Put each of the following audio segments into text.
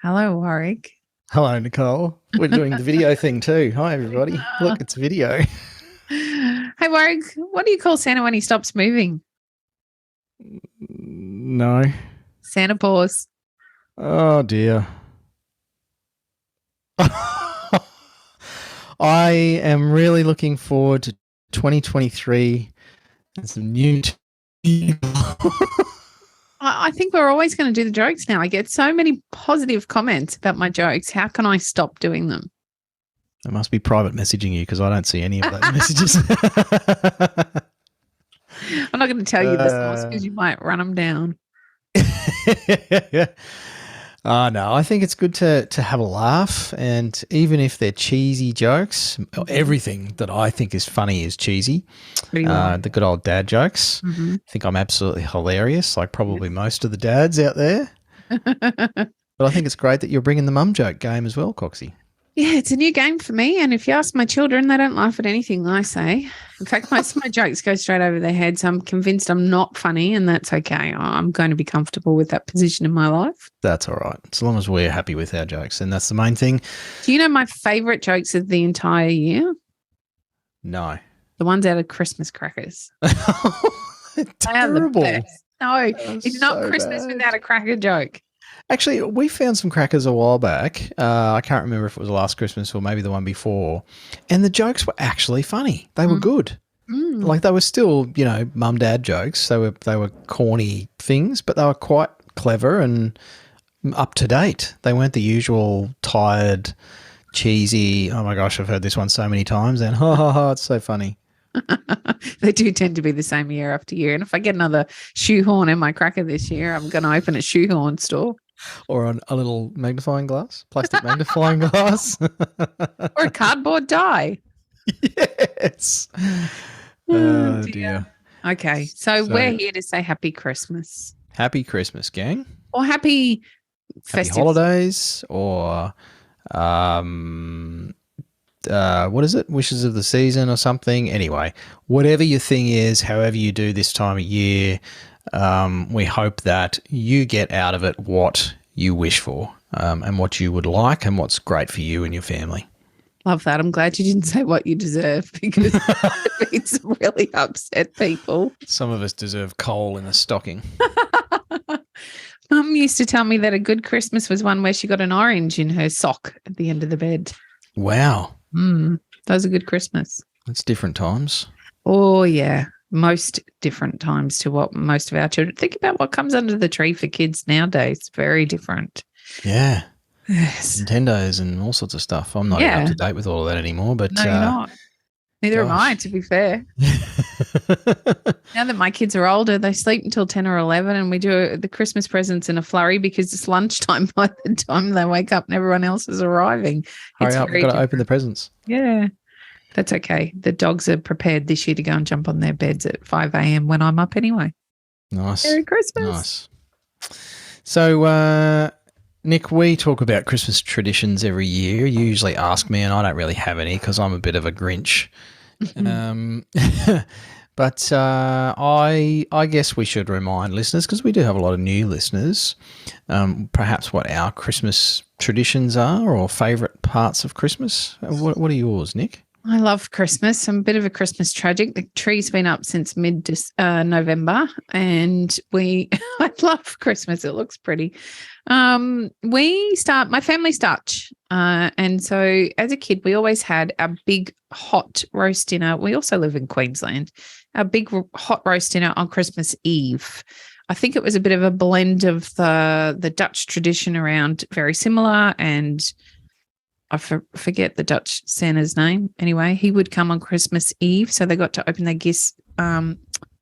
Hello, Warwick. Hello, Nicole. We're doing the video thing too. Hi, everybody. Uh, Look, it's video. Hey, Warwick, what do you call Santa when he stops moving? No. Santa pause. Oh, dear. I am really looking forward to 2023 and some new. I think we're always going to do the jokes now. I get so many positive comments about my jokes. How can I stop doing them? I must be private messaging you because I don't see any of those messages. I'm not going to tell you the source because you might run them down. No, I think it's good to have a laugh, and even if they're cheesy jokes, everything that I think is funny is cheesy. The good old dad jokes. Mm-hmm. I think I'm absolutely hilarious, like probably most of the dads out there. But I think it's great that you're bringing the mum joke game as well, Coxie. Yeah, it's a new game for me. And if you ask my children, they don't laugh at anything I say. In fact, most of my jokes go straight over their heads. I'm convinced I'm not funny, and that's okay. I'm going to be comfortable with that position in my life. That's all right. As long as we're happy with our jokes, and that's the main thing. Do you know my favourite jokes of the entire year? No. The ones out of Christmas crackers. Terrible. No, it's not so Christmas bad. Without a cracker joke. Actually, we found some crackers a while back. I can't remember if it was last Christmas or maybe the one before. And the jokes were actually funny. They were good. Like they were still, mum dad jokes. They were corny things, but they were quite clever and up to date. They weren't the usual tired, cheesy, oh my gosh, I've heard this one so many times, and it's so funny. They do tend to be the same year after year. And if I get another shoehorn in my cracker this year, I'm going to open a shoehorn store. Or a little magnifying glass, plastic magnifying glass. Or a cardboard die. Yes. Oh, dear. Okay. So we're here to say Happy Christmas. Happy Christmas, gang. Or happy festive holidays, or what is it? Wishes of the season or something. Anyway, whatever your thing is, however you do this time of year, we hope that you get out of it what you wish for, and what you would like and what's great for you and your family. Love that. I'm glad you didn't say what you deserve, because it's really upset people. Some of us deserve coal in the stocking. Mum used to tell me that a good Christmas was one where she got an orange in her sock at the end of the bed. Wow. That was a good Christmas. That's different times. Oh, yeah. Most different times to what most of our children think about. What comes under the tree for kids nowadays. Very different. Yeah. Yes. Nintendos and all sorts of stuff. I'm not even up to date with all of that anymore. But no, you're not. Neither am I, to be fair. Now that my kids are older, they sleep until 10 or 11, and we do the Christmas presents in a flurry because it's lunchtime by the time they wake up and everyone else is arriving. Hurry up, we've got to open the presents. Yeah. That's okay. The dogs are prepared this year to go and jump on their beds at 5 a.m. when I'm up anyway. Nice. Merry Christmas. Nice. So, Nick, we talk about Christmas traditions every year. You usually ask me, and I don't really have any because I'm a bit of a Grinch. But I guess we should remind listeners, because we do have a lot of new listeners, perhaps what our Christmas traditions are or favourite parts of Christmas. What are yours, Nick? I love Christmas. I'm a bit of a Christmas tragic. The tree's been up since mid-November, and I love Christmas. It looks pretty. My family starts, and so as a kid, we always had a big hot roast dinner. We also live in Queensland. A big hot roast dinner on Christmas Eve. I think it was a bit of a blend of the Dutch tradition around very similar, and I forget the Dutch Santa's name. Anyway, he would come on Christmas Eve, so they got to open their gifts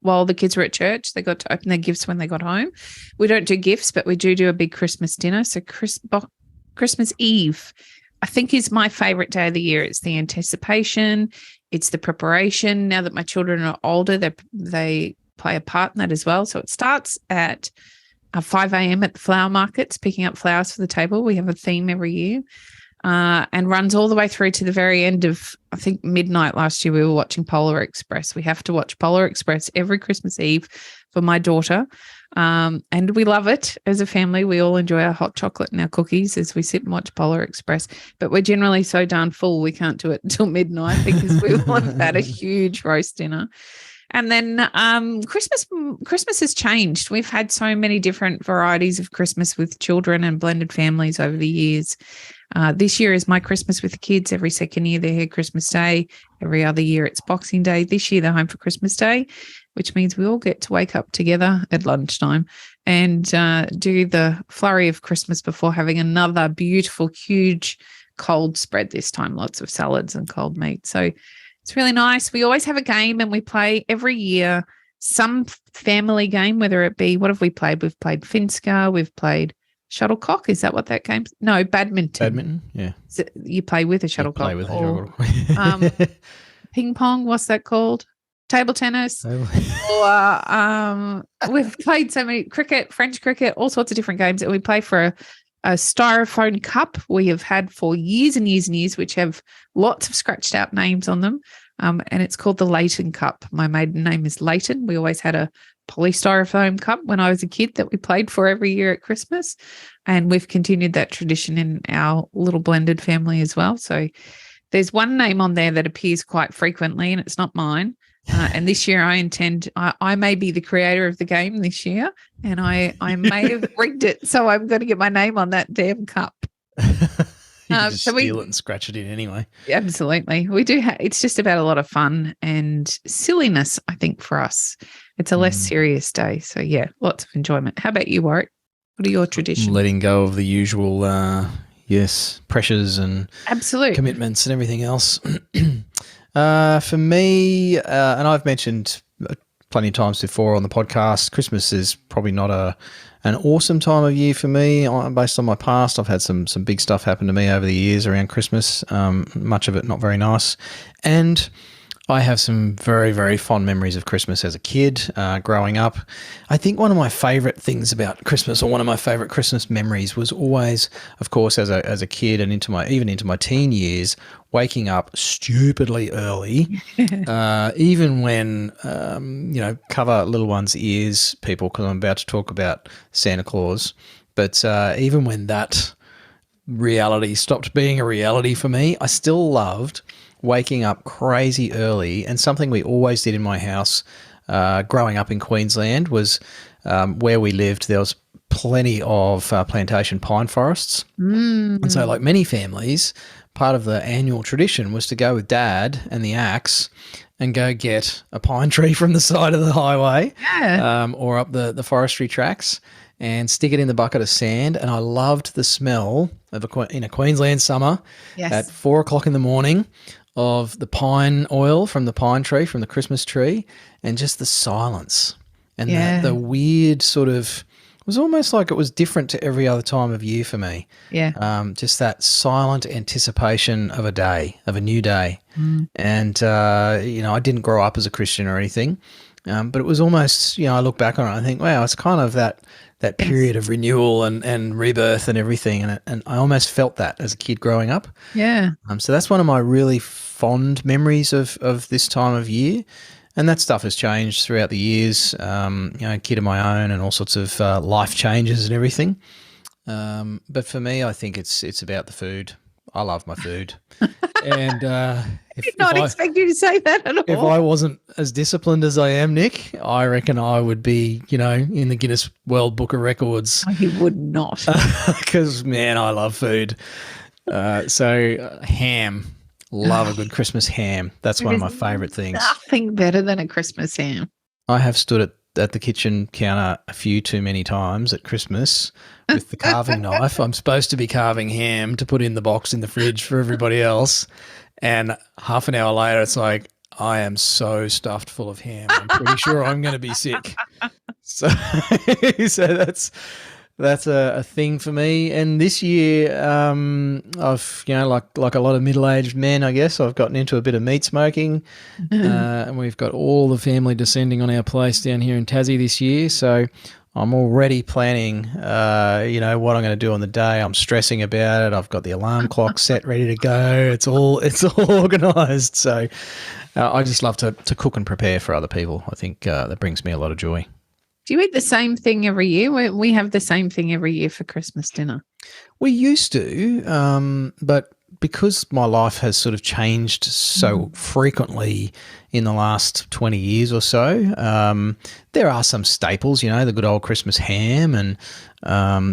while the kids were at church. They got to open their gifts when they got home. We don't do gifts, but we do a big Christmas dinner. So Christmas Eve, I think, is my favourite day of the year. It's the anticipation. It's the preparation. Now that my children are older, they play a part in that as well. So it starts at 5 a.m. at the flower markets, picking up flowers for the table. We have a theme every year. And runs all the way through to the very end of, I think, midnight last year. We were watching Polar Express. We have to watch Polar Express every Christmas Eve for my daughter. And we love it as a family. We all enjoy our hot chocolate and our cookies as we sit and watch Polar Express. But we're generally so darn full we can't do it until midnight because we will have had a huge roast dinner. And then Christmas has changed. We've had so many different varieties of Christmas with children and blended families over the years. This year is my Christmas with the kids. Every second year they're here Christmas Day. Every other year it's Boxing Day. This year they're home for Christmas Day, which means we all get to wake up together at lunchtime and do the flurry of Christmas before having another beautiful, huge cold spread this time. Lots of salads and cold meat. So it's really nice. We always have a game and we play every year some family game, whether it be, what have we played? We've played Finska. We've played shuttlecock. Is that what that game's? No, badminton. Badminton, yeah. So you play with a shuttlecock. Play with a shuttlecock. Ping pong, what's that called? Table tennis. Or we've played so many cricket, French cricket, all sorts of different games. And we play for a styrofoam cup we have had for years and years and years, which have lots of scratched out names on them. And it's called the Leighton Cup. My maiden name is Leighton. We always had a polystyrofoam cup when I was a kid that we played for every year at Christmas. And we've continued that tradition in our little blended family as well. So there's one name on there that appears quite frequently and it's not mine. And this year I may be the creator of the game this year and I may have rigged it. So I'm going to get my name on that damn cup. You can just steal it and scratch it in anyway. Absolutely. We do. It's just about a lot of fun and silliness, I think, for us. It's a less serious day. So, yeah, lots of enjoyment. How about you, Warwick? What are your traditions? Letting go of the usual, pressures and absolute commitments and everything else. For me, and I've mentioned plenty of times before on the podcast, Christmas is probably not an awesome time of year for me. Based on my past, I've had some big stuff happen to me over the years around Christmas, much of it not very nice. And I have some very, very fond memories of Christmas as a kid, growing up. I think one of my favourite things about Christmas, or one of my favourite Christmas memories, was always, of course, as a kid and even into my teen years, waking up stupidly early, even when, cover little one's ears, people, because I'm about to talk about Santa Claus. But even when that reality stopped being a reality for me, I still loved waking up crazy early. And something we always did in my house growing up in Queensland was where we lived, there was plenty of plantation pine forests. And so, like many families, part of the annual tradition was to go with Dad and the axe and go get a pine tree from the side of the highway or up the forestry tracks and stick it in the bucket of sand. And I loved the smell of in a Queensland summer at 4 o'clock in the morning of the pine oil from the pine tree, from the Christmas tree, and just the silence and the weird sort of, it was almost like it was different to every other time of year for me. Yeah. Just that silent anticipation of a day, of a new day. And, I didn't grow up as a Christian or anything, but it was almost, I look back on it and I think, wow, it's kind of that period of renewal and rebirth and everything. And I almost felt that as a kid growing up. Yeah. So that's one of my really fond memories of this time of year. And that stuff has changed throughout the years, kid of my own and all sorts of life changes and everything. But for me, I think it's about the food. I love my food. And I did not expect you to say that at all. If I wasn't as disciplined as I am, Nick, I reckon I would be, in the Guinness World Book of Records. Oh, you would not. Because, man, I love food. So ham. Love a good Christmas ham. That's one of my favourite things. Nothing better than a Christmas ham. I have stood at the kitchen counter a few too many times at Christmas with the carving knife. I'm supposed to be carving ham to put in the box in the fridge for everybody else. And half an hour later, it's like, I am so stuffed full of ham. I'm pretty sure I'm going to be sick. So that's a thing for me. And this year, I've, like a lot of middle-aged men, I guess, I've gotten into a bit of meat smoking. And we've got all the family descending on our place down here in Tassie this year. So I'm already planning, what I'm going to do on the day. I'm stressing about it. I've got the alarm clock set, ready to go. It's all organised. So I just love to cook and prepare for other people. I think that brings me a lot of joy. Do you eat the same thing every year? We have the same thing every year for Christmas dinner. We used to, but because my life has sort of changed so frequently in the last 20 years or so, there are some staples, the good old Christmas ham and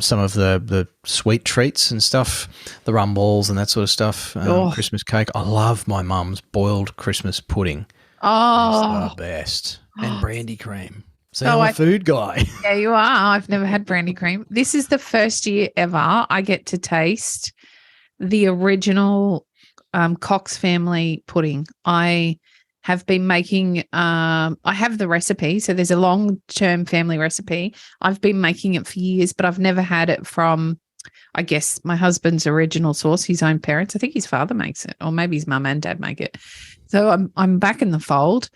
some of the sweet treats and stuff, the rum balls and that sort of stuff, Christmas cake. I love my mum's boiled Christmas pudding. Oh, it's the best. And brandy cream. So I'm a food guy. Yeah, you are. I've never had brandy cream. This is the first year ever I get to taste the original Cox family pudding. I have been making, I have the recipe. So there's a long-term family recipe. I've been making it for years, but I've never had it from, I guess, my husband's original source, his own parents. I think his father makes it, or maybe his mum and dad make it. So I'm back in the fold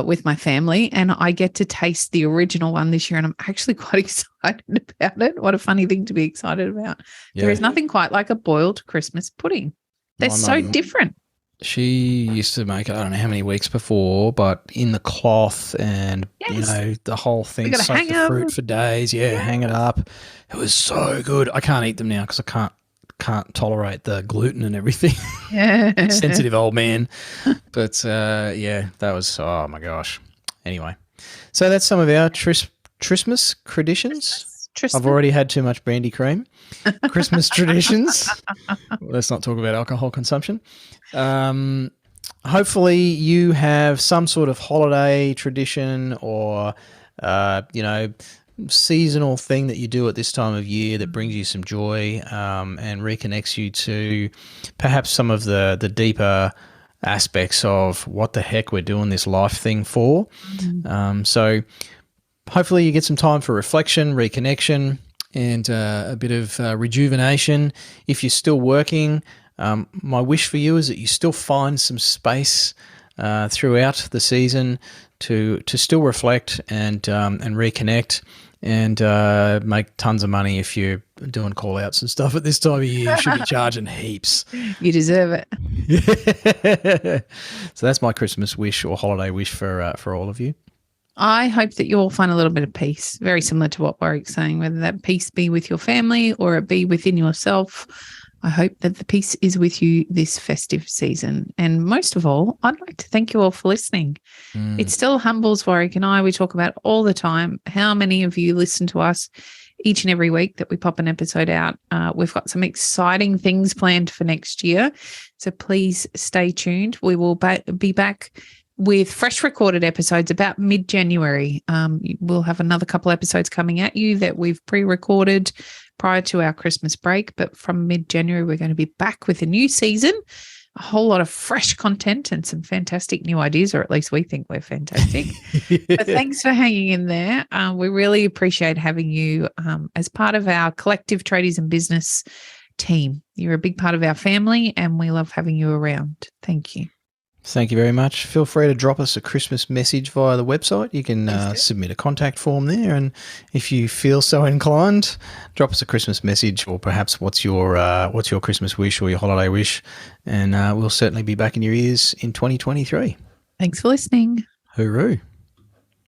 with my family, and I get to taste the original one this year, and I'm actually quite excited about it. What a funny thing to be excited about. Yeah. There is nothing quite like a boiled Christmas pudding. They're so different. She used to make it, I don't know how many weeks before, but in the cloth and, the whole thing, soak the fruit for days. Yeah, hang it up. It was so good. I can't eat them now because I can't tolerate the gluten and everything. Yeah. Sensitive old man. But, that was, oh, my gosh. Anyway, so that's some of our Christmas traditions. I've already had too much brandy cream. Christmas traditions. Let's not talk about alcohol consumption. Hopefully you have some sort of holiday tradition or, seasonal thing that you do at this time of year that brings you some joy and reconnects you to perhaps some of the deeper aspects of what the heck we're doing this life thing for. So hopefully you get some time for reflection, reconnection, and a bit of rejuvenation. If you're still working, my wish for you is that you still find some space throughout the season to still reflect and reconnect and make tons of money. If you're doing call-outs and stuff at this time of year, you should be charging heaps. You deserve it. So that's my Christmas wish or holiday wish for all of you. I hope that you all find a little bit of peace, very similar to what Warwick's saying, whether that peace be with your family or it be within yourself. I hope that the peace is with you this festive season. And most of all, I'd like to thank you all for listening. It still humbles Warwick and I. We talk about all the time how many of you listen to us each and every week that we pop an episode out. We've got some exciting things planned for next year. So please stay tuned. We will be back with fresh recorded episodes about mid-January. We'll have another couple episodes coming at you that we've pre-recorded prior to our Christmas break. But from mid-January, we're going to be back with a new season, a whole lot of fresh content and some fantastic new ideas, or at least we think we're fantastic. But thanks for hanging in there. We really appreciate having you as part of our collective tradies and business team. You're a big part of our family and we love having you around. Thank you. Thank you very much. Feel free to drop us a Christmas message via the website. You can submit a contact form there, and if you feel so inclined, drop us a Christmas message or perhaps what's your Christmas wish or your holiday wish, and we'll certainly be back in your ears in 2023. Thanks for listening. Hooroo.